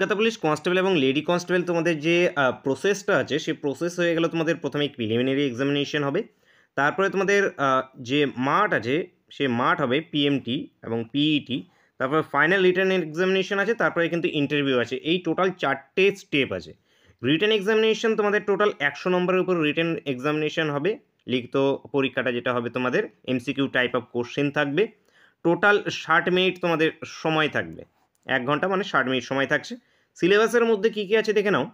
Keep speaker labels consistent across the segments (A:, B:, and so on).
A: Kolkata police constable এবং lady constable তোমাদের যে প্রসেসটা আছে সেই প্রসেস হয়ে গেল, তোমাদের প্রথমে প্রিলিমিনারি এক্সামিনেশন হবে, তারপরে তোমাদের যে মাঠ আছে সে মাঠ হবে পিএমটি এবং পিইটি, তারপরে ফাইনাল রিটেন এক্সামিনেশন আছে, তারপরে কিন্তু ইন্টারভিউ আছে। এই টোটাল 4টে স্টেপ আছে। রিটেন এক্সামিনেশন তোমাদের টোটাল 100 নম্বরের উপর রিটেন এক্সামিনেশন হবে। লিখিত পরীক্ষাটা যেটা হবে তোমাদের এমসিকিউ টাইপ অফ কোশ্চেন থাকবে। টোটাল 60 মিনিট তোমাদের সময় থাকবে, 1 ঘন্টা মানে 60 মিনিট সময় থাকছে। সিলেবাসের মধ্যে কী কী আছে দেখে নাও।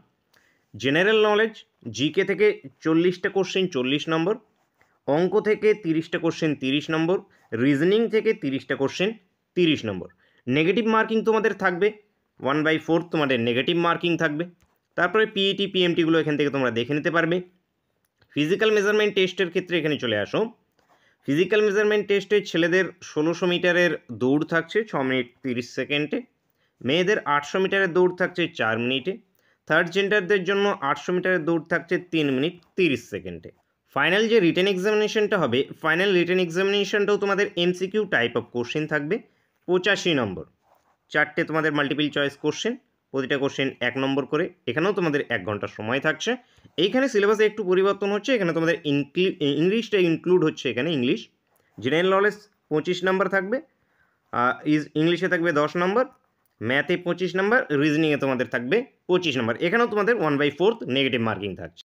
A: জেনারেল নলেজ, জিকে থেকে 40টা কোশ্চেন 40 নম্বর, অঙ্ক থেকে 30টা কোশ্চেন 30 নম্বর, রিজনিং থেকে 30টা কোশ্চেন 30 নম্বর। নেগেটিভ মার্কিং তোমাদের থাকবে 1/4 তোমাদের নেগেটিভ মার্কিং থাকবে। তারপরে পিইটি পিএমটিগুলো এখান থেকে তোমরা দেখে নিতে পারবে। ফিজিক্যাল মেজারমেন্ট টেস্টের ক্ষেত্রে এখানে চলে আসো। ফিজিক্যাল মেজারমেন্ট টেস্টে ছেলেদের 1600 মিটারের দৌড় থাকছে 6 মিনিট 30 সেকেন্ডে, মেয়েদের 800 মিটারের দৌড় থাকছে 4 মিনিটে, থার্ড জেন্ডারদের জন্য 800 মিটারের দৌড় থাকছে 3 মিনিট 30 সেকেন্ডে। ফাইনাল যে রিটেন এক্সামিনেশনটা হবে, ফাইনাল রিটেন এক্সামিনেশনটাও তোমাদের এমসিকিউ টাইপ অফ কোশ্চেন থাকবে 85 নম্বর। 4টে তোমাদের মাল্টিপল চয়েস কোশ্চেন, প্রতিটা কোশ্চেন 1 নম্বর করে। এখানেও তোমাদের 1 ঘন্টা সময় থাকছে। এইখানে সিলেবাসে একটু পরিবর্তন হচ্ছে, এখানে তোমাদের ইংলিশটা ইনক্লুড হচ্ছে। এখানে ইংলিশ জেনারেল নলেজ 25 নম্বর থাকবে, ইংলিশে থাকবে 10 নম্বর, ম্যাথে 25 নম্বর, রিজনিংয়ে তোমাদের থাকবে 25 নম্বর। এখানেও তোমাদের 1/4 নেগেটিভ মার্কিং থাকছে।